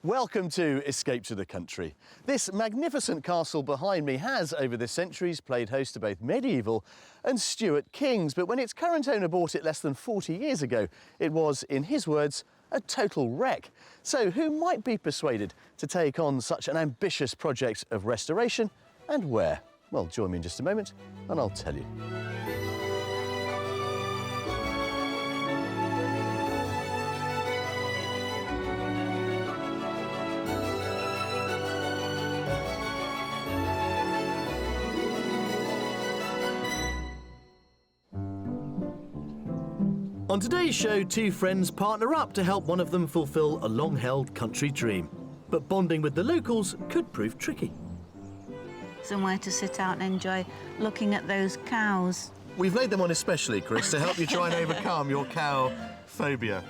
Welcome to Escape to the Country. This magnificent castle behind me has, over the centuries, played host to both medieval and Stuart kings, but when its current owner bought it less than 40 years ago, it was, in his words, a total wreck. So who might be persuaded to take on such an ambitious project of restoration, and where? Well, join me in just a moment and I'll tell you. On today's show, two friends partner up to help one of them fulfil a long-held country dream. But bonding with the locals could prove tricky. Somewhere to sit out and enjoy looking at those cows. We've laid them on especially, Chris, to help you try and overcome your cow phobia.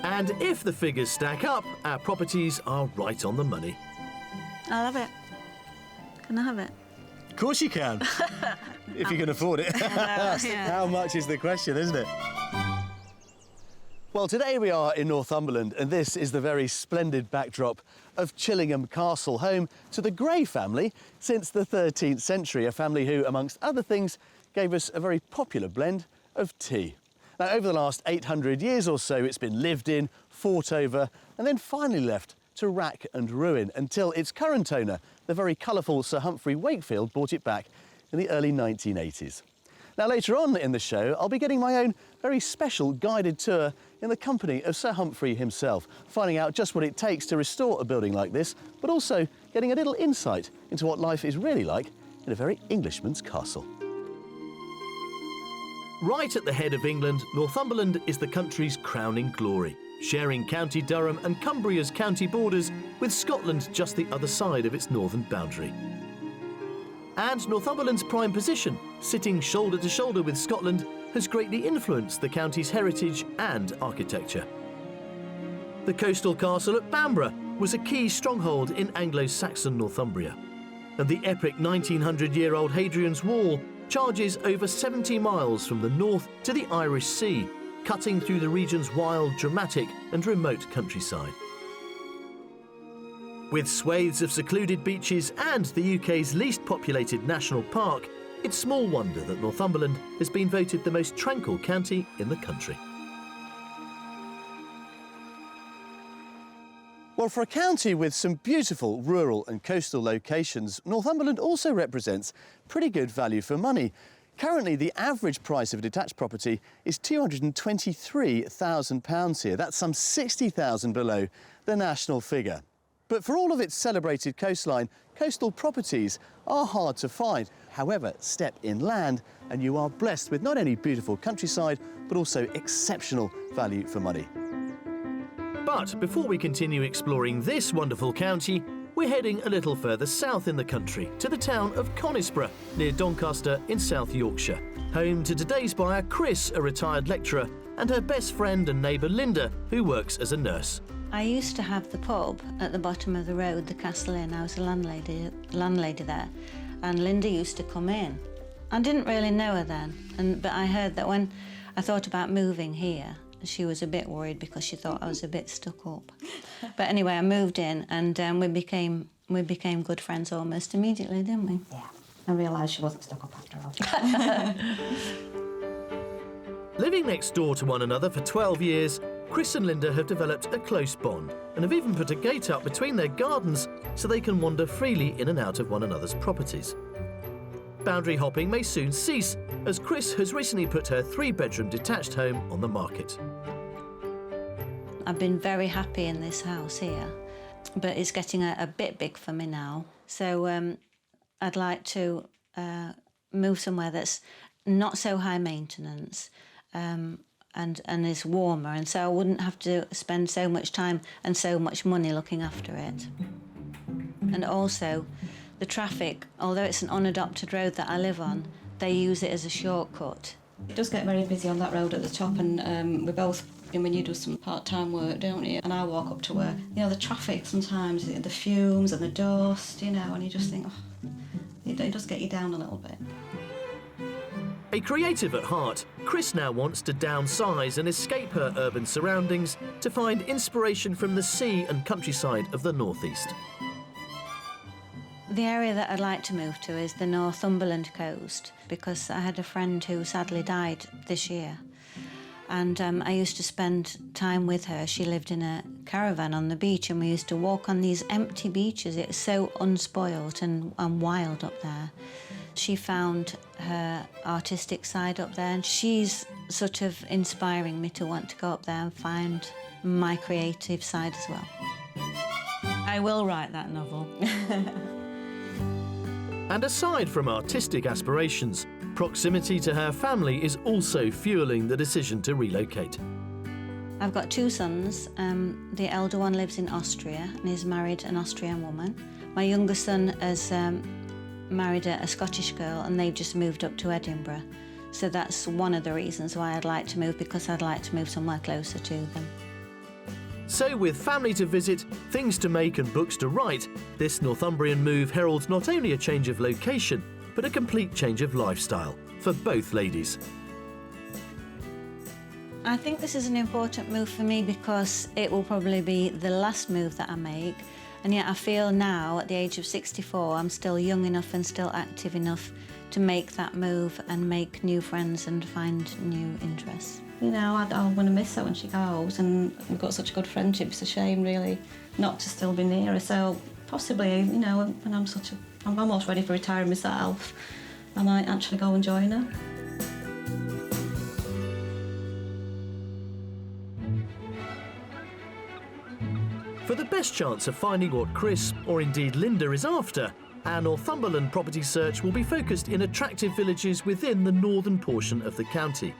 And if the figures stack up, our properties are right on the money. I'll have it. Can I have it? Of course you can, if you can afford it. Yeah. How much is the question, isn't it? Well, today we are in Northumberland, and this is the very splendid backdrop of Chillingham Castle, home to the Grey family since the 13th century, a family who, amongst other things, gave us a very popular blend of tea. Now, over the last 800 years or so, it's been lived in, fought over, and then finally left to rack and ruin until its current owner, the very colourful Sir Humphrey Wakefield, bought it back in the early 1980s. Now, later on in the show, I'll be getting my own very special guided tour in the company of Sir Humphrey himself, finding out just what it takes to restore a building like this, but also getting a little insight into what life is really like in a very Englishman's castle. Right at the head of England, Northumberland is the country's crowning glory, sharing County Durham and Cumbria's county borders with Scotland just the other side of its northern boundary. And Northumberland's prime position, sitting shoulder to shoulder with Scotland, has greatly influenced the county's heritage and architecture. The coastal castle at Bamborough was a key stronghold in Anglo-Saxon Northumbria, and the epic 1900-year-old Hadrian's Wall charges over 70 miles from the north to the Irish Sea, cutting through the region's wild, dramatic and remote countryside. With swathes of secluded beaches and the UK's least populated national park, it's small wonder that Northumberland has been voted the most tranquil county in the country. Well, for a county with some beautiful rural and coastal locations, Northumberland also represents pretty good value for money. Currently, the average price of a detached property is £223,000 here. That's some £60,000 below the national figure. But for all of its celebrated coastline, coastal properties are hard to find. However, step inland and you are blessed with not only beautiful countryside, but also exceptional value for money. But before we continue exploring this wonderful county, we're heading a little further south in the country, to the town of Conisbrough, near Doncaster in South Yorkshire. Home to today's buyer, Chris, a retired lecturer, and her best friend and neighbour, Linda, who works as a nurse. I used to have the pub at the bottom of the road, the Castle Inn. I was a landlady there, and Linda used to come in. I didn't really know her then, but I heard that when I thought about moving here, she was a bit worried because she thought I was a bit stuck up. But anyway, I moved in, and we became good friends almost immediately, didn't we? Yeah, I realised she wasn't stuck up after all. Living next door to one another for 12 years, Chris and Linda have developed a close bond and have even put a gate up between their gardens so they can wander freely in and out of one another's properties. Boundary hopping may soon cease, as Chris has recently put her 3-bedroom detached home on the market. I've been very happy in this house here, but it's getting a bit big for me now. So I'd like to move somewhere that's not so high maintenance, and is warmer, and so I wouldn't have to spend so much time and so much money looking after it. And also, the traffic, although it's an unadopted road that I live on, they use it as a shortcut. It does get very busy on that road at the top, and we both, when you do some part-time work, don't you? And I walk up to work. You know, the traffic sometimes, the fumes and the dust, you know, and you just think, oh, it does get you down a little bit. A creative at heart, Chris now wants to downsize and escape her urban surroundings to find inspiration from the sea and countryside of the northeast. The area that I'd like to move to is the Northumberland coast, because I had a friend who sadly died this year. And I used to spend time with her. She lived in a caravan on the beach, and we used to walk on these empty beaches. It was so unspoilt and wild up there. She found her artistic side up there, and she's sort of inspiring me to want to go up there and find my creative side as well. I will write that novel. And aside from artistic aspirations, proximity to her family is also fueling the decision to relocate. I've got two sons. The elder one lives in Austria and is married an Austrian woman. My younger son has married a Scottish girl, and they've just moved up to Edinburgh. So that's one of the reasons why I'd like to move, because I'd like to move somewhere closer to them. So with family to visit, things to make and books to write, this Northumbrian move heralds not only a change of location, but a complete change of lifestyle for both ladies. I think this is an important move for me because it will probably be the last move that I make, and yet I feel now, at the age of 64, I'm still young enough and still active enough to make that move and make new friends and find new interests. You know, I'm going to miss her when she goes, and we've got such a good friendship. It's a shame, really, not to still be near her. So possibly, you know, when I'm almost ready for retiring myself, I might actually go and join her. For the best chance of finding what Chris, or indeed Linda, is after, our Northumberland property search will be focused in attractive villages within the northern portion of the county,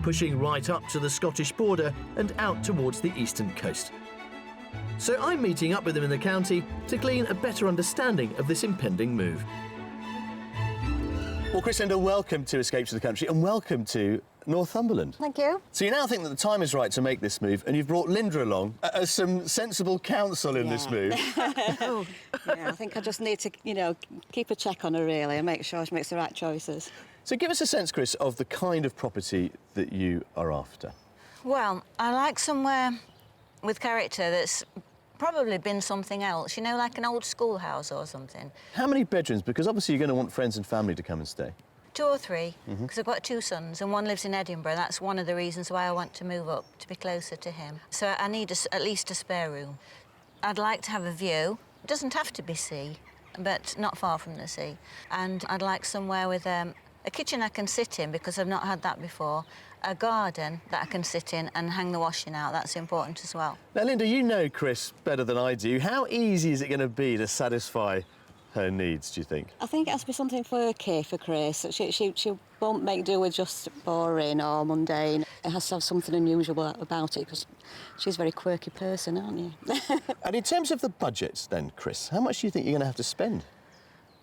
pushing right up to the Scottish border and out towards the eastern coast. So I'm meeting up with them in the county to glean a better understanding of this impending move. Well, Chris, Linda, welcome to Escape to the Country, and welcome to Northumberland. Thank you. So you now think that the time is right to make this move, and you've brought Linda along as some sensible counsel in this move. Yeah, I think I just need to, you know, keep a check on her, really, and make sure she makes the right choices. So give us a sense, Chris, of the kind of property that you are after. Well, I like somewhere with character that's probably been something else, you know, like an old schoolhouse or something. How many bedrooms? Because obviously you're going to want friends and family to come and stay. 2 or 3, because I've got 2 sons, and one lives in Edinburgh. That's one of the reasons why I want to move up, to be closer to him. So I need at least a spare room. I'd like to have a view. It doesn't have to be sea, but not far from the sea. And I'd like somewhere with a kitchen I can sit in, because I've not had that before, a garden that I can sit in and hang the washing out. That's important as well. Now, Linda, you know Chris better than I do. How easy is it going to be to satisfy her needs, do you think? I think it has to be something quirky for Chris. She won't make do with just boring or mundane. It has to have something unusual about it, because she's a very quirky person, aren't you? And in terms of the budget, then, Chris, how much do you think you're going to have to spend?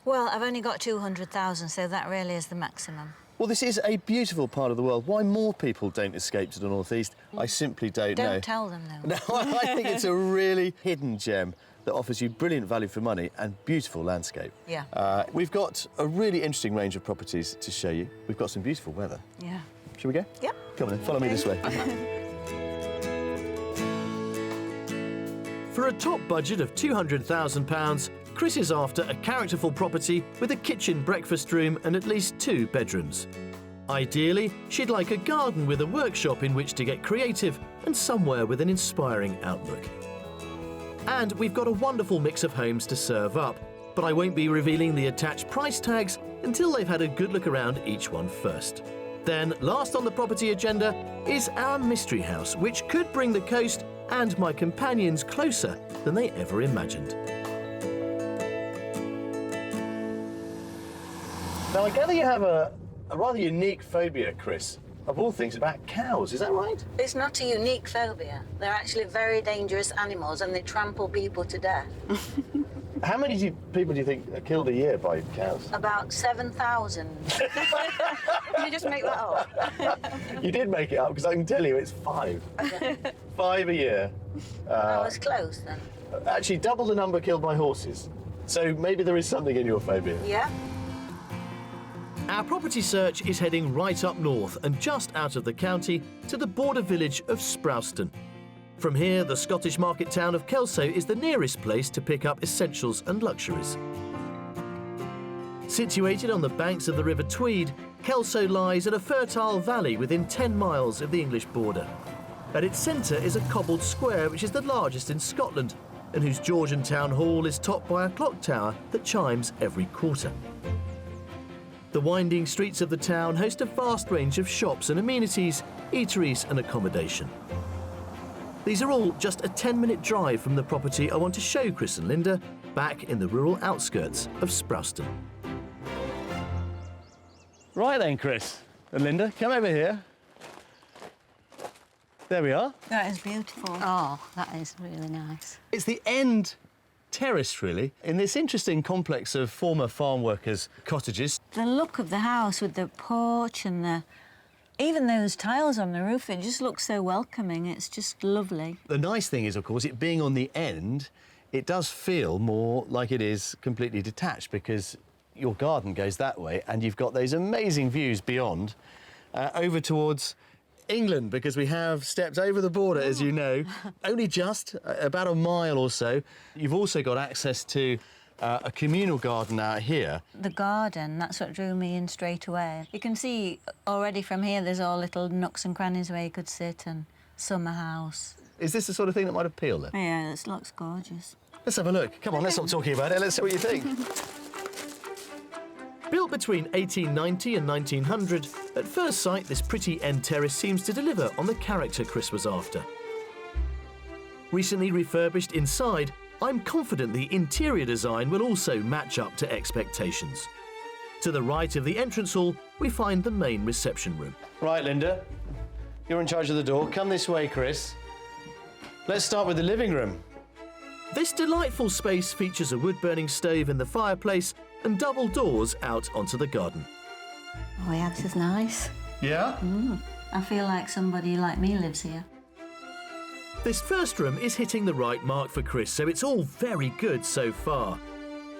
Well, I've only got 200,000, so that really is the maximum. Well, this is a beautiful part of the world. Why more people don't escape to the northeast, I simply don't know. Don't tell them, though. No, I think it's a really hidden gem that offers you brilliant value for money and beautiful landscape. Yeah. We've got a really interesting range of properties to show you. We've got some beautiful weather. Yeah. Shall we go? Yep. Come on then, follow me this way. For a top budget of £200,000, Chris is after a characterful property with a kitchen, breakfast room and at least 2 bedrooms. Ideally, she'd like a garden with a workshop in which to get creative and somewhere with an inspiring outlook. And we've got a wonderful mix of homes to serve up, but I won't be revealing the attached price tags until they've had a good look around each one first. Then, last on the property agenda is our mystery house, which could bring the coast and my companions closer than they ever imagined. Now, I gather you have a rather unique phobia, Chris, of all things, about cows. Is that right? It's not a unique phobia. They're actually very dangerous animals, and they trample people to death. How many people do you think are killed a year by cows? About 7,000. Did you just make that up? You did make it up, because I can tell you it's 5. 5 a year. I was close then. Actually, double the number killed by horses. So maybe there is something in your phobia. Yeah. Our property search is heading right up north and just out of the county to the border village of Sprouston. From here, the Scottish market town of Kelso is the nearest place to pick up essentials and luxuries. Situated on the banks of the River Tweed, Kelso lies in a fertile valley within 10 miles of the English border. At its centre is a cobbled square which is the largest in Scotland and whose Georgian town hall is topped by a clock tower that chimes every quarter. The winding streets of the town host a vast range of shops and amenities, eateries and accommodation. These are all just a 10-minute drive from the property I want to show Chris and Linda back in the rural outskirts of Sprouston. Right then, Chris and Linda, come over here. There we are. That is beautiful. Oh, that is really nice. It's the end terrace, really, in this interesting complex of former farm workers' cottages. The look of the house with the porch and even those tiles on the roof, it just looks so welcoming. It's just lovely. The nice thing is, of course, it being on the end, it does feel more like it is completely detached because your garden goes that way and you've got those amazing views beyond over towards England, because we have stepped over the border, as you know, only just, about a mile or so. You've also got access to a communal garden out here. The garden, that's what drew me in straight away. You can see already from here there's all little nooks and crannies where you could sit and summer house. Is this the sort of thing that might appeal then? Yeah, this looks gorgeous. Let's have a look. Come on, let's stop talking about it. Let's see what you think. Built between 1890 and 1900, at first sight this pretty end terrace seems to deliver on the character Chris was after. Recently refurbished inside, I'm confident the interior design will also match up to expectations. To the right of the entrance hall, we find the main reception room. Right, Linda, you're in charge of the door. Come this way, Chris. Let's start with the living room. This delightful space features a wood-burning stove in the fireplace and double doors out onto the garden. Oh yeah, this is nice. Yeah? I feel like somebody like me lives here. This first room is hitting the right mark for Chris, so it's all very good so far.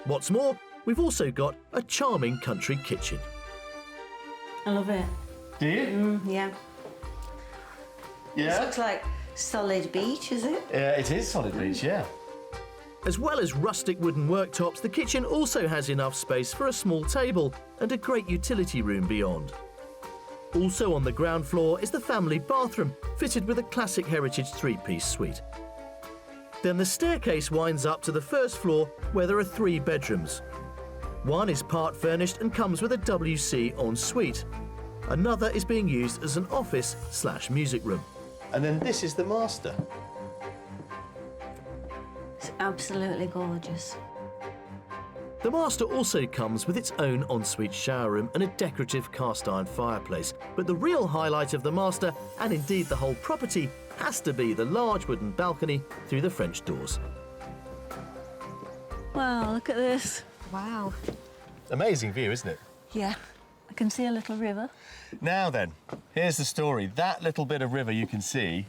What's more, we've also got a charming country kitchen. I love it. Do you? Yeah. This looks like solid beach, is it? Yeah, it is solid beach, yeah. As well as rustic wooden worktops, the kitchen also has enough space for a small table and a great utility room beyond. Also on the ground floor is the family bathroom, fitted with a classic heritage three-piece suite. Then the staircase winds up to the first floor, where there are 3 bedrooms. One is part furnished and comes with a WC ensuite. Another is being used as an office/music room. And then this is the master. It's absolutely gorgeous. The master also comes with its own ensuite shower room and a decorative cast iron fireplace. But the real highlight of the master, and indeed the whole property, has to be the large wooden balcony through the French doors. Wow, look at this. Wow. Amazing view, isn't it? Yeah, I can see a little river. Now then, here's the story. That little bit of river you can see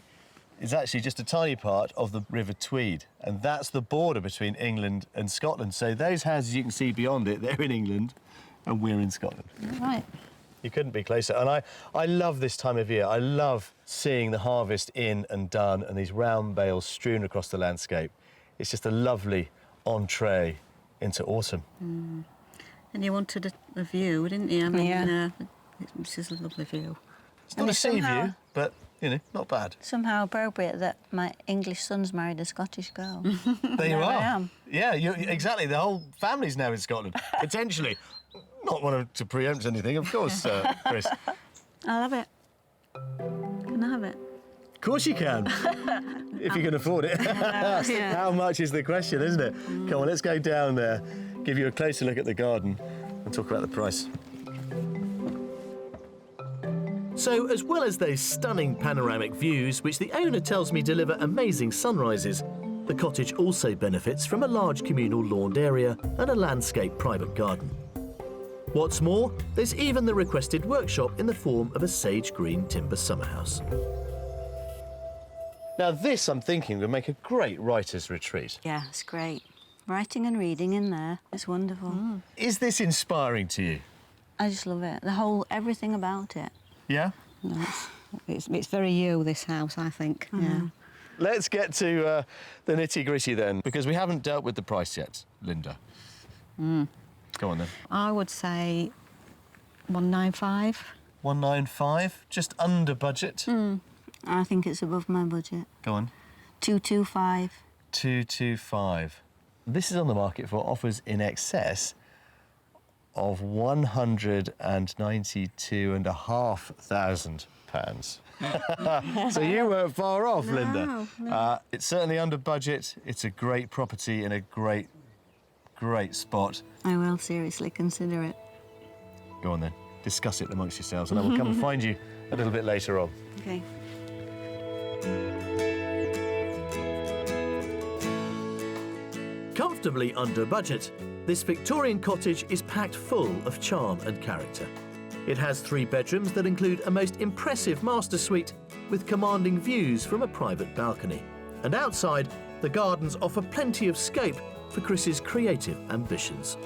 is actually just a tiny part of the River Tweed, and that's the border between England and Scotland. So those houses you can see beyond it, they're in England, and we're in Scotland. Right. You couldn't be closer. And I love this time of year. I love seeing the harvest in and done and these round bales strewn across the landscape. It's just a lovely entree into autumn. And you wanted a view, didn't you? I mean, Yeah. this is a lovely view. It's not And a it's sea somehow- view, but, you know, not bad. Somehow appropriate that my English son's married a Scottish girl. There you There I are. am. Yeah, exactly. The whole family's now in Scotland, potentially. Not wanting to preempt anything, of course, Chris. I love it. Can I have it? Of course you can, if you can afford it. Yeah. How much is the question, isn't it? Come on, let's go down there, give you a closer look at the garden and talk about the price. So, as well as those stunning panoramic views, which the owner tells me deliver amazing sunrises, the cottage also benefits from a large communal lawned area and a landscape private garden. What's more, there's even the requested workshop in the form of a sage green timber summerhouse. Now this, I'm thinking, would make a great writer's retreat. Yeah, it's great. Writing and reading in there is wonderful. Is this inspiring to you? I just love it. Everything about it. Yeah? No, it's very you, this house, I think. Yeah. Let's get to the nitty-gritty then, because we haven't dealt with the price yet, Linda. Go on then. I would say 195. 195, just under budget. I think it's above my budget. Go on. 225. 225. This is on the market for offers in excess of £192,500. So you weren't far off, Linda. No. It's certainly under budget. It's a great property in a great spot. I will seriously consider it. Go on then, discuss it amongst yourselves and I will come and find you a little bit later on. Okay. Comfortably under budget, this Victorian cottage is packed full of charm and character. It has 3 bedrooms that include a most impressive master suite with commanding views from a private balcony. And outside, the gardens offer plenty of scope for Chris's creative ambitions.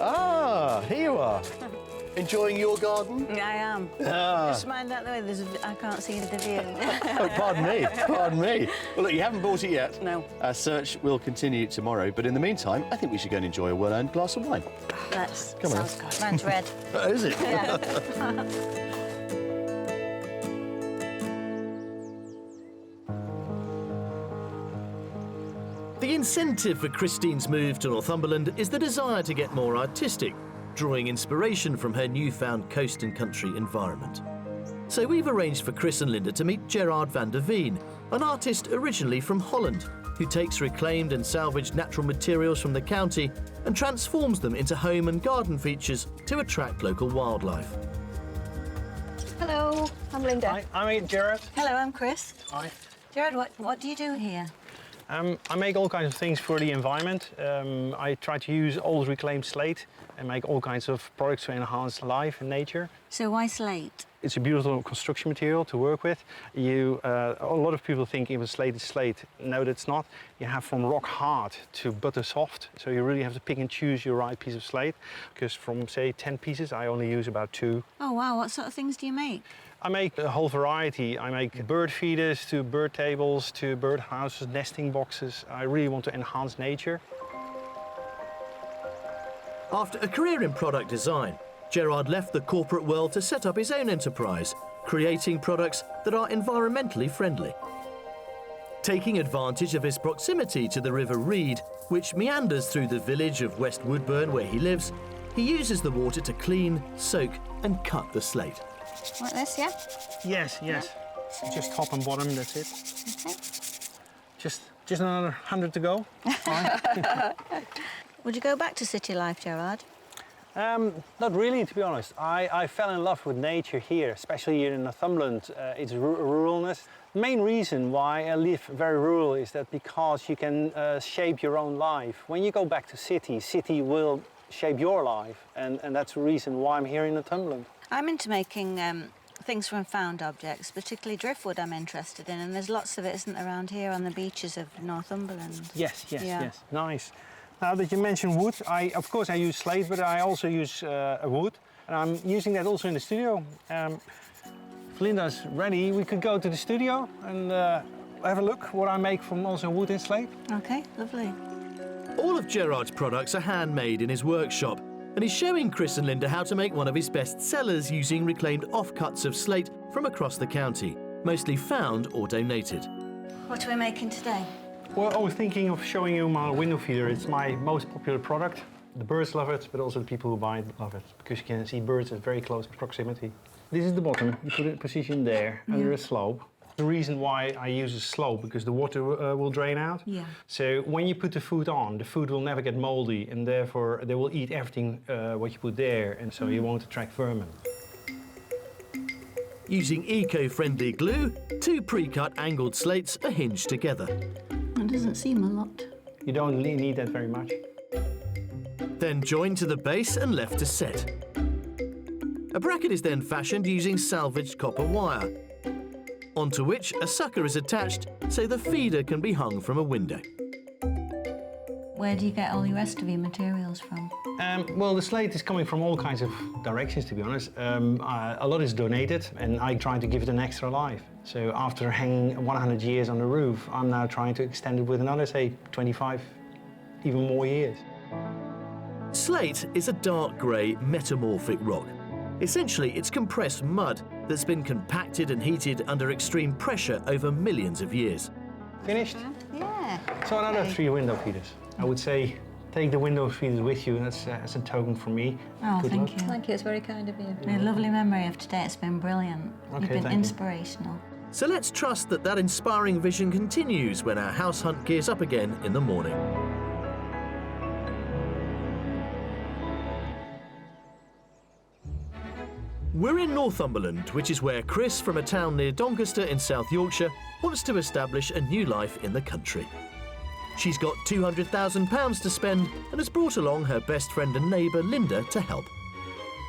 Ah, here you are. Enjoying your garden? I am. Ah. Just mind that way, I can't see the view. Oh, pardon me, pardon me. Well, look, you haven't bought it yet. No. Our search will continue tomorrow, but in the meantime, I think we should go and enjoy a well-earned glass of wine. Let's. Come on. Sounds good. Mine's red. Oh, is it? The incentive for Christine's move to Northumberland is the desire to get more artistic, drawing inspiration from her newfound coast and country environment. So we've arranged for Chris and Linda to meet Gerard van der Veen, an artist originally from Holland, who takes reclaimed and salvaged natural materials from the county and transforms them into home and garden features to attract local wildlife. Hello, I'm Linda. Hi, I'm Gerard. Hello, I'm Chris. Hi. Gerard, what do you do here? I make all kinds of things for the environment. I try to use old reclaimed slate and make all kinds of products to enhance life and nature. So why slate? It's a beautiful construction material to work with. A lot of people think even slate is slate. No, that's not. You have from rock hard to butter soft, so you really have to pick and choose your right piece of slate. Because from, say, 10 pieces, I only use about 2. Oh, wow. What sort of things do you make? I make a whole variety. I make bird feeders to bird tables to bird houses, nesting boxes. I really want to enhance nature. After a career in product design, Gerard left the corporate world to set up his own enterprise, creating products that are environmentally friendly. Taking advantage of his proximity to the River Reed, which meanders through the village of West Woodburn where he lives, he uses the water to clean, soak and cut the slate. Like this, yeah? Yes. Just top and bottom, that's it. Okay. Just another 100 to go. Would you go back to city life, Gerard? Not really, to be honest. I fell in love with nature here, especially here in Northumberland. It's ruralness. The main reason why I live very rural is that because you can shape your own life. When you go back to city will shape your life, and that's the reason why I'm here in Northumberland. I'm into making things from found objects, particularly driftwood I'm interested in, and there's lots of it, isn't there, around here on the beaches of Northumberland? Yes, Yeah. nice. Now that you mentioned wood, of course I use slate, but I also use wood, and I'm using that also in the studio. If Linda's ready, we could go to the studio and have a look what I make from also wood and slate. Okay, lovely. All of Gerard's products are handmade in his workshop, and he's showing Chris and Linda how to make one of his best sellers using reclaimed offcuts of slate from across the county, mostly found or donated. What are we making today? Well, I was thinking of showing you my window feeder. It's my most popular product. The birds love it, but also the people who buy it love it, because you can see birds at very close proximity. This is the bottom. You put it in position there, under a slope. The reason why I use a slope, because the water will drain out. Yeah. So when you put the food on, the food will never get moldy, and therefore they will eat everything what you put there, and so you won't attract vermin. Using eco-friendly glue, 2 pre-cut angled slates are hinged together. It doesn't seem a lot. You don't need that very much. Then joined to the base and left to set. A bracket is then fashioned using salvaged copper wire, onto which a sucker is attached so the feeder can be hung from a window. Where do you get all the rest of your materials from? Well, the slate is coming from all kinds of directions, to be honest. A lot is donated, and I try to give it an extra life. So after hanging 100 years on the roof, I'm now trying to extend it with another, say, 25, even more years. Slate is a dark grey metamorphic rock. Essentially, it's compressed mud that's been compacted and heated under extreme pressure over millions of years. Finished? Yeah. So another 3 window feeders. I would say take the window feeders with you. That's a token from me. Oh, Good thank luck. you. Thank you, it's very kind of you. A lovely memory of today. It's been brilliant. Okay, You've been thank you. inspirational. So let's trust that that inspiring vision continues when our house hunt gears up again in the morning. We're in Northumberland, which is where Chris, from a town near Doncaster in South Yorkshire, wants to establish a new life in the country. She's got £200,000 to spend and has brought along her best friend and neighbour, Linda, to help.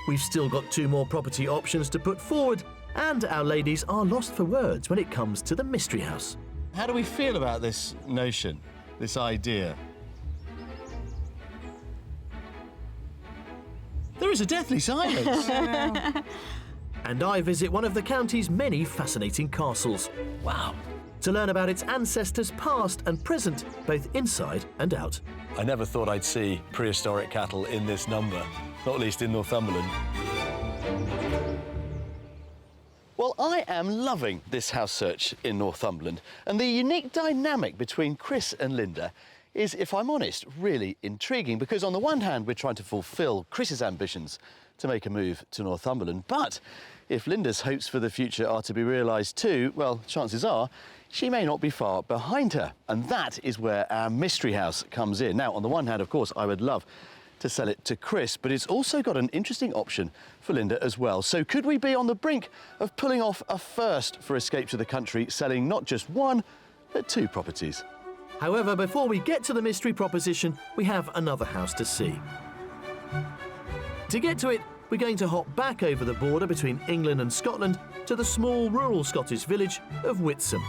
We've still got 2 more property options to put forward, and our ladies are lost for words when it comes to the mystery house. How do we feel about this notion, this idea? There is a deathly silence. And I visit one of the county's many fascinating castles. Wow! To learn about its ancestors past and present, both inside and out. I never thought I'd see prehistoric cattle in this number, not least in Northumberland. Well, I am loving this house search in Northumberland, and the unique dynamic between Chris and Linda is, if I'm honest, really intriguing, because on the one hand, we're trying to fulfil Chris's ambitions to make a move to Northumberland, but if Linda's hopes for the future are to be realised too, well, chances are she may not be far behind her, and that is where our mystery house comes in. Now, on the one hand, of course, I would love to sell it to Chris, but it's also got an interesting option for Linda as well. So could we be on the brink of pulling off a first for Escape to the Country, selling not just 1, but 2 properties? However, before we get to the mystery proposition, we have another house to see. To get to it, we're going to hop back over the border between England and Scotland to the small rural Scottish village of Whitsom.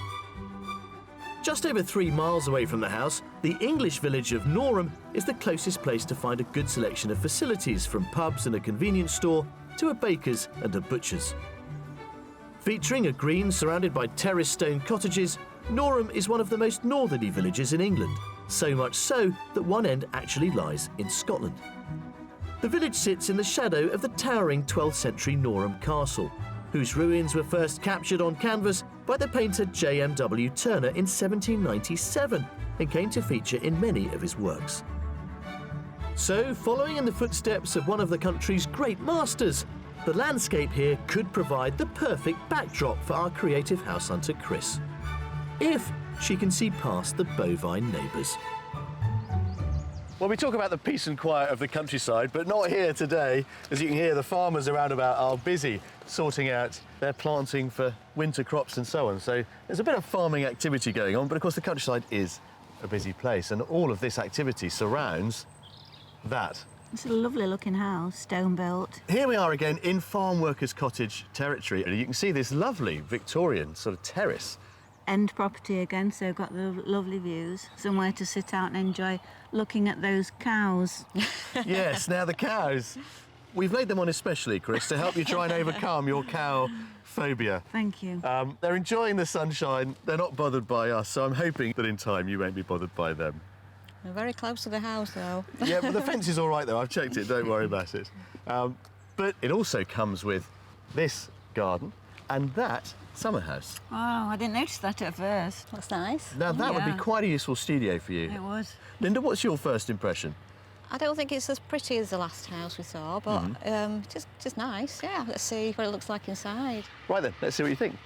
Just over 3 miles away from the house, the English village of Norham is the closest place to find a good selection of facilities, from pubs and a convenience store to a baker's and a butcher's. Featuring a green surrounded by terraced stone cottages, Norham is one of the most northerly villages in England, so much so that one end actually lies in Scotland. The village sits in the shadow of the towering 12th century Norham Castle, whose ruins were first captured on canvas by the painter J.M.W. Turner in 1797 and came to feature in many of his works. So, following in the footsteps of one of the country's great masters, the landscape here could provide the perfect backdrop for our creative house hunter Chris, if she can see past the bovine neighbours. Well, we talk about the peace and quiet of the countryside, but not here today. As you can hear, the farmers around about are busy sorting out their planting for winter crops and so on. So there's a bit of farming activity going on, but of course the countryside is a busy place, and all of this activity surrounds that. It's a lovely looking house, stone built. Here we are again in farm workers' cottage territory. You can see this lovely Victorian sort of terrace. End property again, so got the lovely views. Somewhere to sit out and enjoy looking at those cows. Yes, now the cows. We've laid them on especially, Chris, to help you try and overcome your cow phobia. Thank you. They're enjoying the sunshine. They're not bothered by us, so I'm hoping that in time you won't be bothered by them. We're very close to the house, though. Yeah, but the fence is all right, though. I've checked it. Don't worry about it. But it also comes with this garden and that summer house. Oh, I didn't notice that at first. That's nice. Now, that would be Yeah. quite a useful studio for you. It was. Linda, what's your first impression? I don't think it's as pretty as the last house we saw, but just nice, yeah. Let's see what it looks like inside. Right then, let's see what you think.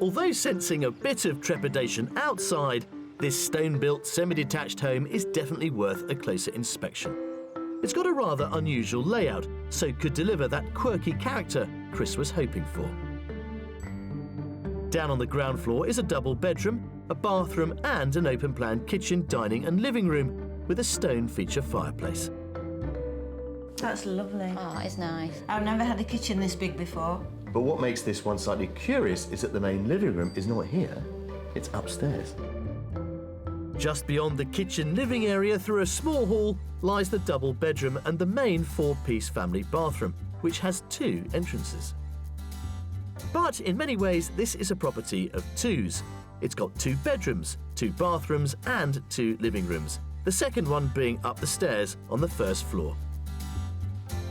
Although sensing a bit of trepidation outside, this stone-built semi-detached home is definitely worth a closer inspection. It's got a rather unusual layout, so could deliver that quirky character Chris was hoping for. Down on the ground floor is a double bedroom, a bathroom and an open-plan kitchen, dining and living room with a stone feature fireplace. That's lovely. Oh, it's nice. I've never had a kitchen this big before. But what makes this one slightly curious is that the main living room is not here, it's upstairs. Just beyond the kitchen living area through a small hall lies the double bedroom and the main 4-piece family bathroom, which has 2 entrances. But in many ways, this is a property of 2s. It's got 2 bedrooms, 2 bathrooms and 2 living rooms, the second one being up the stairs on the first floor.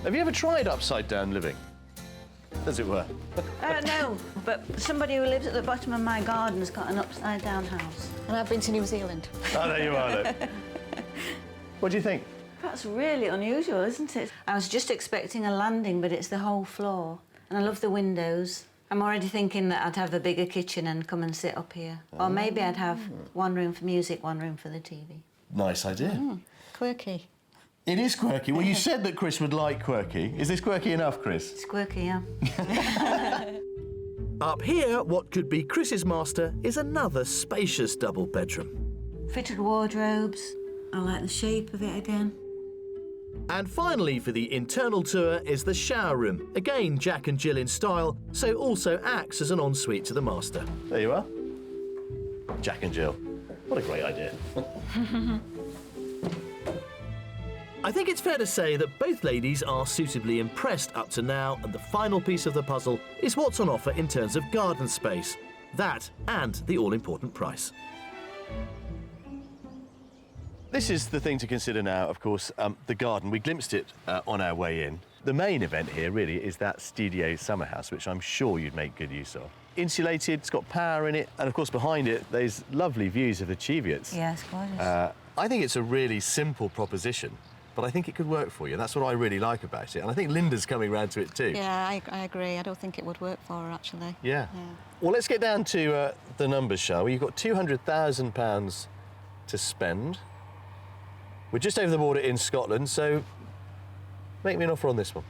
Have you ever tried upside-down living? As it were. No, but somebody who lives at the bottom of my garden has got an upside-down house. And I've been to New Zealand. Oh, there you are, then. What do you think? That's really unusual, isn't it? I was just expecting a landing, but it's the whole floor. And I love the windows. I'm already thinking that I'd have a bigger kitchen and come and sit up here. Or maybe I'd have one room for music, one room for the TV. Nice idea. Quirky. It is quirky. Well, you said that Chris would like quirky. Is this quirky enough, Chris? It's quirky, yeah. Up here, what could be Chris's master is another spacious double bedroom. Fitted wardrobes. I like the shape of it again. And finally, for the internal tour, is the shower room. Again, Jack and Jill in style, so also acts as an ensuite to the master. There you are. Jack and Jill. What a great idea. I think it's fair to say that both ladies are suitably impressed up to now, and the final piece of the puzzle is what's on offer in terms of garden space. That and the all-important price. This is the thing to consider now, of course, the garden. We glimpsed it on our way in. The main event here really is that studio summer house, which I'm sure you'd make good use of. Insulated, it's got power in it, and of course behind it there's lovely views of the Cheviots. Yeah, it's gorgeous. I think it's a really simple proposition, but I think it could work for you. That's what I really like about it, and I think Linda's coming round to it too. Yeah, I agree. I don't think it would work for her, actually. Yeah. Well, let's get down to the numbers, shall we? You've got £200,000 to spend. We're just over the border in Scotland, so make me an offer on this one.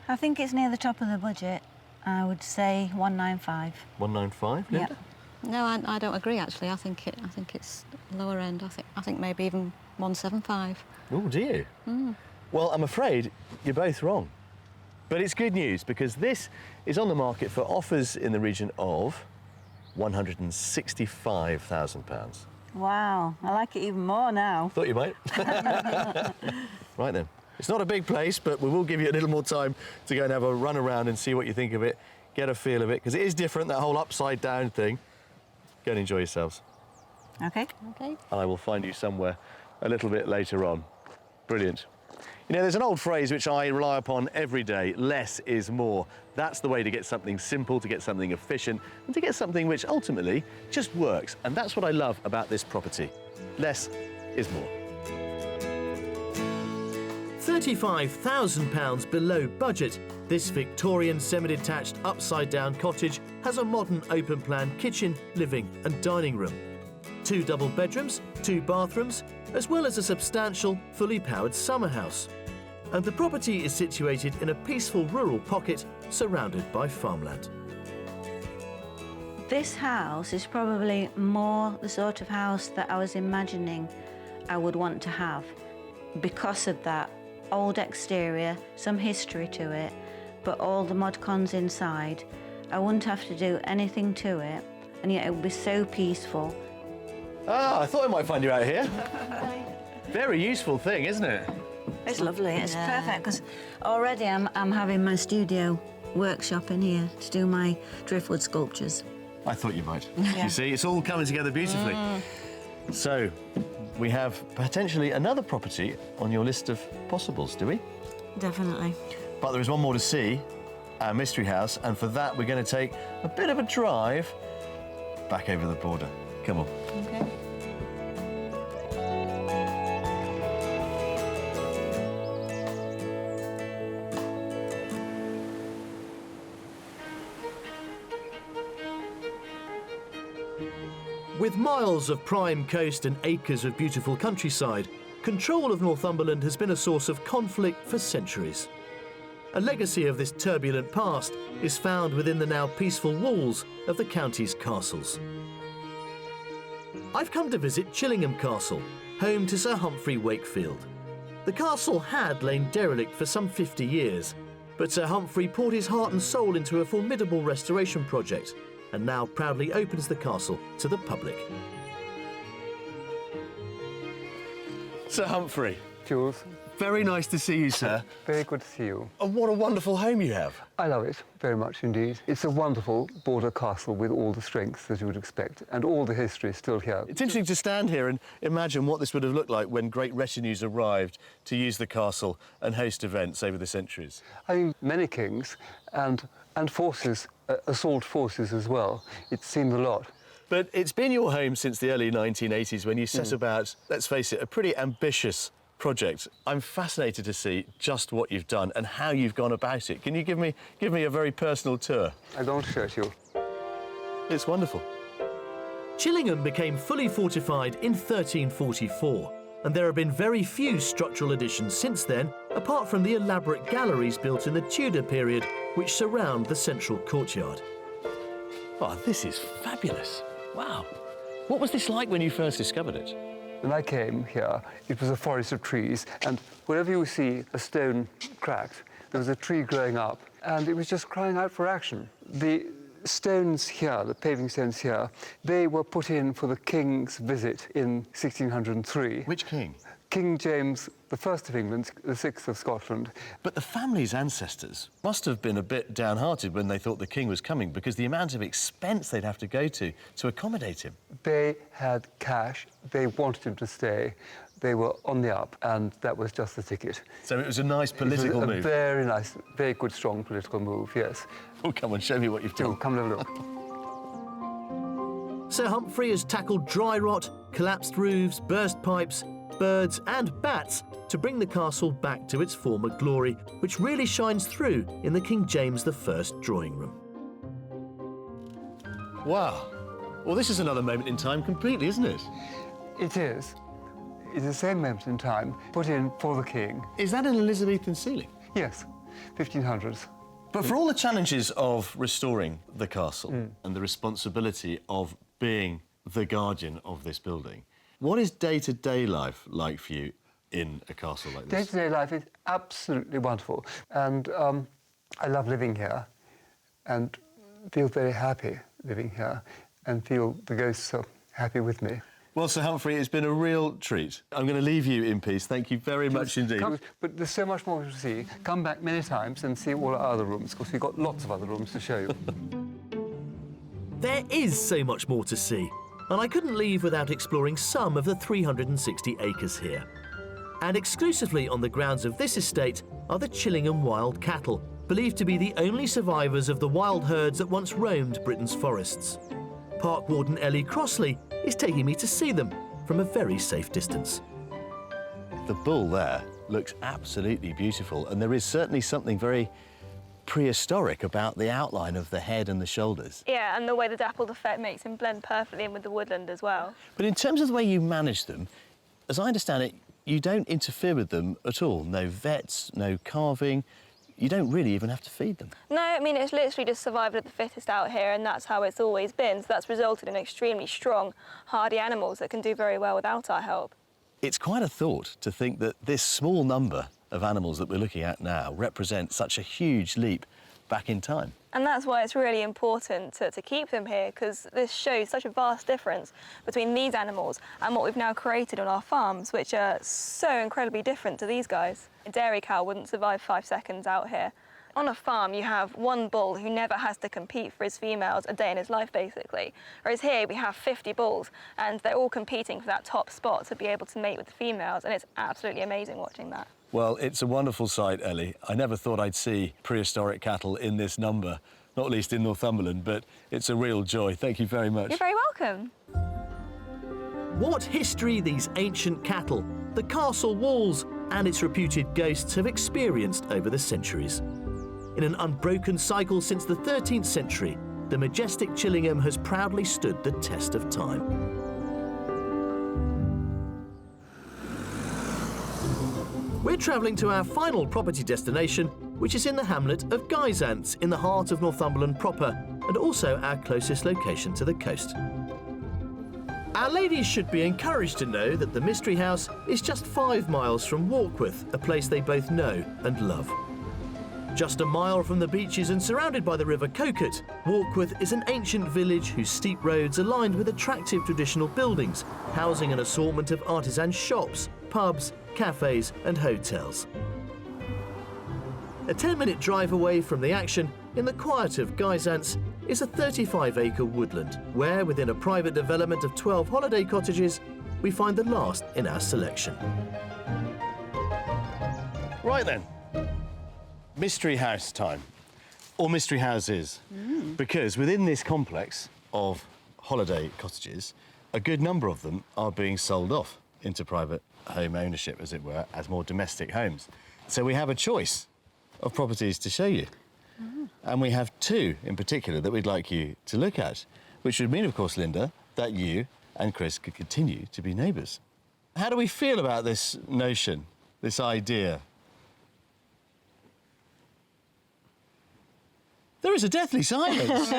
I think it's near the top of the budget. I would say 195. 195, Yeah. Linda? No, I don't agree, actually. I think it's lower end. I think maybe even 175. Oh, do you? Well, I'm afraid you're both wrong. But it's good news, because this is on the market for offers in the region of £165,000. Wow, I like it even more now. Thought you might. Right then. It's not a big place, but we will give you a little more time to go and have a run around and see what you think of it, get a feel of it, because it is different, that whole upside down thing. Go and enjoy yourselves. Okay. Okay. And I will find you somewhere a little bit later on. Brilliant. You know, there's an old phrase which I rely upon every day: less is more. That's the way to get something simple, to get something efficient, and to get something which ultimately just works. And that's what I love about this property. Less is more. £35,000 below budget, this Victorian semi-detached upside-down cottage has a modern open-plan kitchen, living and dining room. 2 double bedrooms, 2 bathrooms, as well as a substantial, fully powered summer house. And the property is situated in a peaceful rural pocket surrounded by farmland. This house is probably more the sort of house that I was imagining I would want to have, because of that old exterior, some history to it, but all the mod cons inside. I wouldn't have to do anything to it, and yet it would be so peaceful. Ah, I thought I might find you out here. Very useful thing, isn't it? It's lovely. It's perfect, because already I'm having my studio workshop in here to do my driftwood sculptures. I thought you might. Yeah. You see, it's all coming together beautifully. So, we have potentially another property on your list of possibles, do we? Definitely. But there is one more to see, our mystery house, and for that we're going to take a bit of a drive back over the border. Come on. Okay. With miles of prime coast and acres of beautiful countryside, control of Northumberland has been a source of conflict for centuries. A legacy of this turbulent past is found within the now peaceful walls of the county's castles. I've come to visit Chillingham Castle, home to Sir Humphrey Wakefield. The castle had lain derelict for some 50 years, but Sir Humphrey poured his heart and soul into a formidable restoration project, and now proudly opens the castle to the public. Sir Humphrey, Jules, very nice to see you, sir. very good to see you. And what a wonderful home you have. I love it very much indeed. It's a wonderful border castle with all the strengths that you would expect, and all the history is still here. It's interesting to stand here and imagine what this would have looked like when great retinues arrived to use the castle and host events over the centuries. I mean, many kings and forces, assault forces as well. It seemed a lot. But it's been your home since the early 1980s when you set about, let's face it, a pretty ambitious project. I'm fascinated to see just what you've done and how you've gone about it. Can you give me a very personal tour? I don't shut you. It's wonderful. Chillingham became fully fortified in 1344, and there have been very few structural additions since then, apart from the elaborate galleries built in the Tudor period which surround the central courtyard. Oh, this is fabulous. Wow. What was this like when you first discovered it? When I came here, it was a forest of trees, and wherever you see a stone cracked, there was a tree growing up, and it was just crying out for action. The stones here, the paving stones here, they were put in for the King's visit in 1603. Which king? King James I of England, the 6th of Scotland. But the family's ancestors must have been a bit downhearted when they thought the king was coming, because the amount of expense they'd have to go to accommodate him. They had cash, they wanted him to stay, they were on the up, and that was just the ticket. So it was a nice political It was move. a very nice, very good, strong political move, yes. Oh, come on, show me what you've done. Oh, come and have a look. Sir Humphrey has tackled dry rot, collapsed roofs, burst pipes, birds and bats to bring the castle back to its former glory, which really shines through in the King James I drawing room. Wow. Well, this is another moment in time completely, isn't it? It is. It's the same moment in time, put in for the king. Is that an Elizabethan ceiling? Yes, 1500s. But for all the challenges of restoring the castle and the responsibility of being the guardian of this building, what is day-to-day life like for you in a castle like this? Day-to-day life is absolutely wonderful. And I love living here and feel very happy living here and feel the ghosts are happy with me. Well, Sir Humphrey, it's been a real treat. I'm going to leave you in peace. Thank you very much indeed. But there's so much more to see. Come back many times and see all our other rooms, because we've got lots of other rooms to show you. There is so much more to see, and I couldn't leave without exploring some of the 360 acres here. And exclusively on the grounds of this estate are the Chillingham wild cattle, believed to be the only survivors of the wild herds that once roamed Britain's forests. Park Warden Ellie Crossley is taking me to see them from a very safe distance. The bull there looks absolutely beautiful, and there is certainly something very prehistoric about the outline of the head and the shoulders. Yeah, and the way the dappled effect makes him blend perfectly in with the woodland as well. But in terms of the way you manage them, as I understand it, you don't interfere with them at all. No vets, no carving. You don't really even have to feed them. No, I mean, it's literally just survival of the fittest out here, and that's how it's always been. So that's resulted in extremely strong, hardy animals that can do very well without our help. It's quite a thought to think that this small number of animals that we're looking at now represent such a huge leap back in time. And that's why it's really important to keep them here, because this shows such a vast difference between these animals and what we've now created on our farms, which are so incredibly different to these guys. A dairy cow wouldn't survive 5 seconds out here. On a farm, you have one bull who never has to compete for his females a day in his life, basically. Whereas here, we have 50 bulls, and they're all competing for that top spot to be able to mate with the females, and it's absolutely amazing watching that. Well, it's a wonderful sight, Ellie. I never thought I'd see prehistoric cattle in this number, not least in Northumberland, but it's a real joy. Thank you very much. You're very welcome. What history these ancient cattle, the castle walls and its reputed ghosts have experienced over the centuries. In an unbroken cycle since the 13th century, the majestic Chillingham has proudly stood the test of time. We're travelling to our final property destination, which is in the hamlet of Guyzants in the heart of Northumberland proper, and also our closest location to the coast. Our ladies should be encouraged to know that the Mystery House is just 5 miles from Warkworth, a place they both know and love. Just a mile from the beaches and surrounded by the River Coquet, Warkworth is an ancient village whose steep roads are lined with attractive traditional buildings, housing an assortment of artisan shops, pubs, cafes and hotels. A 10-minute drive away from the action, in the quiet of Guyzants, is a 35-acre woodland where, within a private development of 12 holiday cottages, we find the last in our selection. Right then, mystery house time, or mystery houses, because within this complex of holiday cottages, a good number of them are being sold off into private home ownership, as it were, as more domestic homes. So we have a choice of properties to show you. And we have two in particular that we'd like you to look at, which would mean, of course, Linda, that you and Chris could continue to be neighbours. How do we feel about this notion, this idea? There is a deathly silence.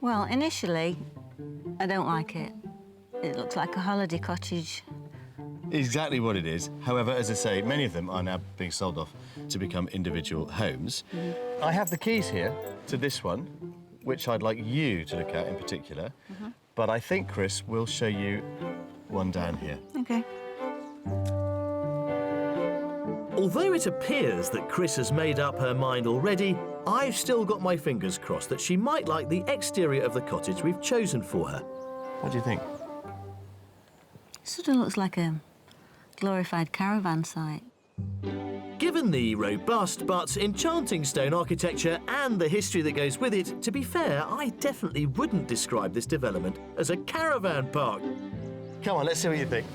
Well, initially, I don't like it. It looks like a holiday cottage. Exactly what it is. However, as I say, many of them are now being sold off to become individual homes. I have the keys here to this one, which I'd like you to look at in particular. But I think, Chris, will show you one down here. OK. Although it appears that Chris has made up her mind already, I've still got my fingers crossed that she might like the exterior of the cottage we've chosen for her. What do you think? It sort of looks like a glorified caravan site. Given the robust but enchanting stone architecture and the history that goes with it, to be fair, I definitely wouldn't describe this development as a caravan park. Come on, let's see what you think.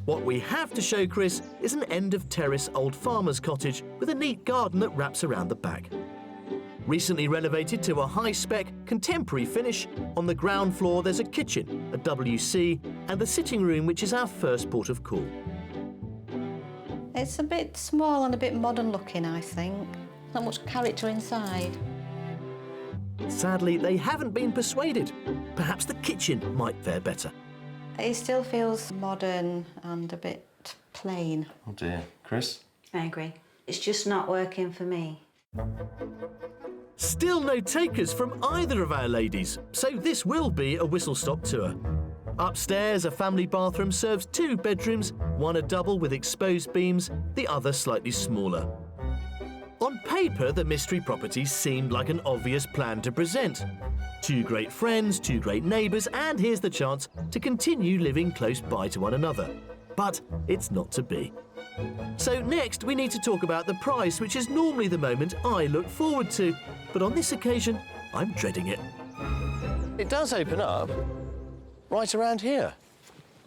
What we have to show Chris is an end-of-terrace old farmer's cottage with a neat garden that wraps around the back. Recently renovated to a high-spec, contemporary finish, on the ground floor there's a kitchen, a WC and the sitting room, which is our first port of call. It's a bit small and a bit modern looking, I think. Not much character inside. Sadly, they haven't been persuaded. Perhaps the kitchen might fare better. It still feels modern and a bit plain. Oh dear. Chris? I agree. It's just not working for me. Still no takers from either of our ladies, so this will be a whistle-stop tour. Upstairs, a family bathroom serves 2 bedrooms, one a double with exposed beams, the other slightly smaller. On paper, the mystery property seemed like an obvious plan to present. 2 great friends, 2 great neighbours, and here's the chance to continue living close by to one another. But it's not to be. So next, we need to talk about the price, which is normally the moment I look forward to. But on this occasion, I'm dreading it. It does open up right around here.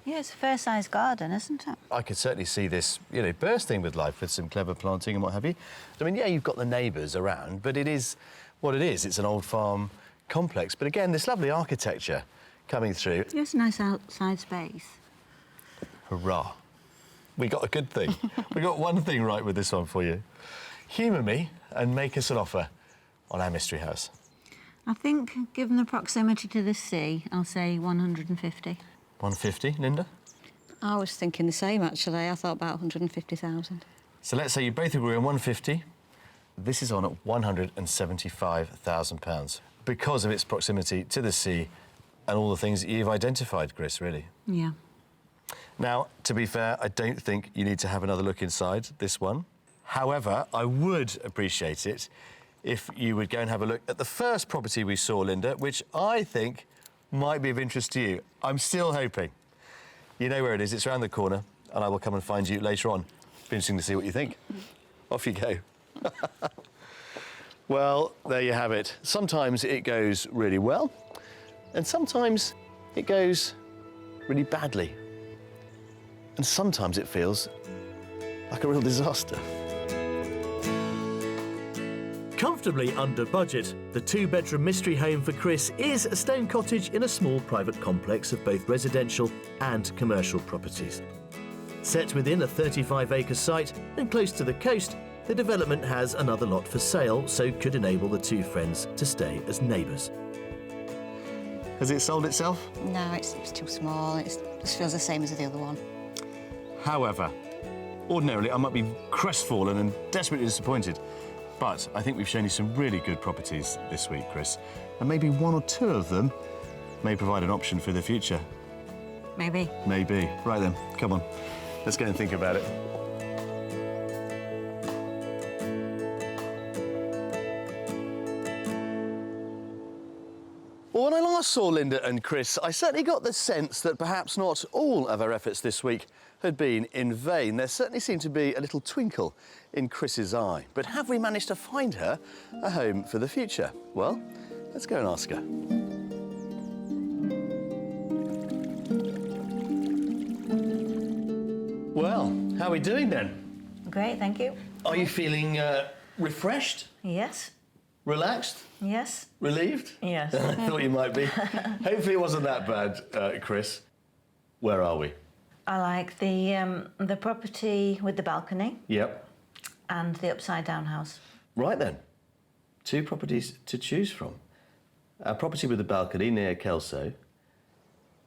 Yeah, it's a fair-sized garden, isn't it? I could certainly see this, you know, bursting with life with some clever planting and what have you. I mean, yeah, you've got the neighbours around, but it is what it is. It's an old farm complex. But again, this lovely architecture coming through. Yeah, it's a nice outside space. Hurrah. We got a good thing. We got one thing right with this one for you. Humour me and make us an offer on our mystery house. I think, given the proximity to the sea, I'll say 150. 150, Linda? I was thinking the same, actually. I thought about 150,000. So let's say you both agree on 150. This is on at £175,000 because of its proximity to the sea and all the things that you've identified, Chris, really. Yeah. Now, to be fair, I don't think you need to have another look inside this one. However, I would appreciate it if you would go and have a look at the first property we saw, Linda, which I think might be of interest to you. I'm still hoping. You know where it is, it's around the corner, and I will come and find you later on. Be interesting to see what you think. Off you go. Well, there you have it. Sometimes it goes really well, and sometimes it goes really badly. And sometimes it feels like a real disaster. Comfortably under budget, the 2-bedroom mystery home for Chris is a stone cottage in a small private complex of both residential and commercial properties. Set within a 35-acre site and close to the coast, the development has another lot for sale, so could enable the 2 friends to stay as neighbours. Has it sold itself? No, it's too small. It just feels the same as the other one. However, ordinarily I might be crestfallen and desperately disappointed, but I think we've shown you some really good properties this week, Chris, and maybe 1 or 2 of them may provide an option for the future. Maybe. Maybe. Right then, come on. Let's go and think about it. Well, when I last saw Linda and Chris, I certainly got the sense that perhaps not all of our efforts this week had been in vain. There certainly seemed to be a little twinkle in Chris's eye. But have we managed to find her a home for the future? Well, let's go and ask her. Well, how are we doing then? Great, thank you. Are you feeling refreshed, Yes. relaxed, Yes. relieved? Yes. I thought you might be. Hopefully it wasn't that bad, Chris. Where are we? I like the property with the balcony Yep. and the upside-down house. Right then. 2 properties to choose from. Our property with the balcony near Kelso.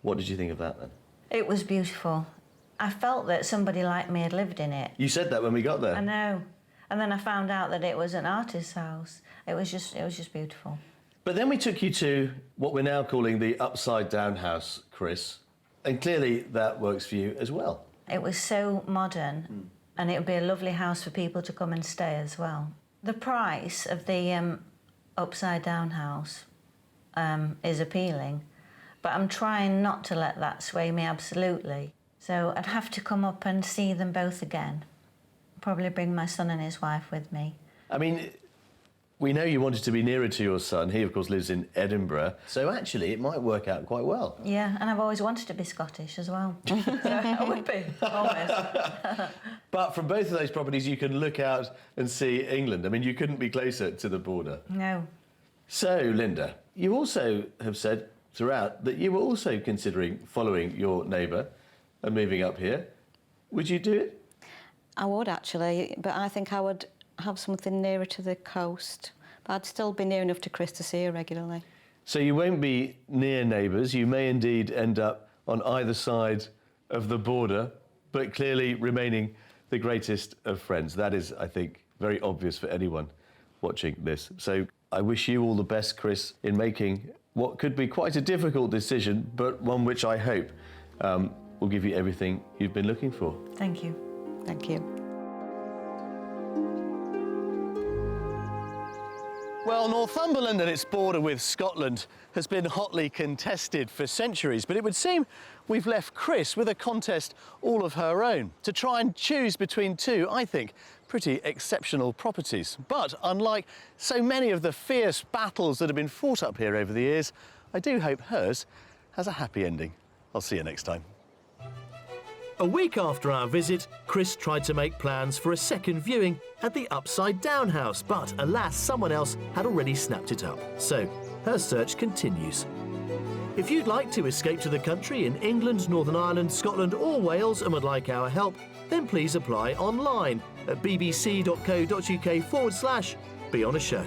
What did you think of that then? It was beautiful. I felt that somebody like me had lived in it. You said that when we got there. I know. And then I found out that it was an artist's house. It was just beautiful. But then we took you to what we're now calling the upside-down house, Chris. And clearly that works for you as well. It was so modern, and it would be a lovely house for people to come and stay as well. The price of the upside-down house is appealing, but I'm trying not to let that sway me absolutely. So I'd have to come up and see them both again. Probably bring my son and his wife with me. I mean, we know you wanted to be nearer to your son. He, of course, lives in Edinburgh. So actually, it might work out quite well. Yeah, and I've always wanted to be Scottish as well. So I would be, always. But from both of those properties, you can look out and see England. I mean, you couldn't be closer to the border. No. So, Linda, you also have said throughout that you were also considering following your neighbour and moving up here. Would you do it? I would actually, but I think I would have something nearer to the coast. But I'd still be near enough to Chris to see her regularly. So you won't be near neighbours. You may indeed end up on either side of the border, but clearly remaining the greatest of friends. That is, I think, very obvious for anyone watching this. So I wish you all the best, Chris, in making what could be quite a difficult decision, but one which I hope will give you everything you've been looking for. Thank you. Thank you. Well, Northumberland and its border with Scotland has been hotly contested for centuries, but it would seem we've left Chris with a contest all of her own to try and choose between 2, I think, pretty exceptional properties. But unlike so many of the fierce battles that have been fought up here over the years, I do hope hers has a happy ending. I'll see you next time. A week after our visit, Chris tried to make plans for a second viewing at the Upside Down house, but alas, someone else had already snapped it up. So her search continues. If you'd like to escape to the country in England, Northern Ireland, Scotland or Wales and would like our help, then please apply online at bbc.co.uk/Be On A Show.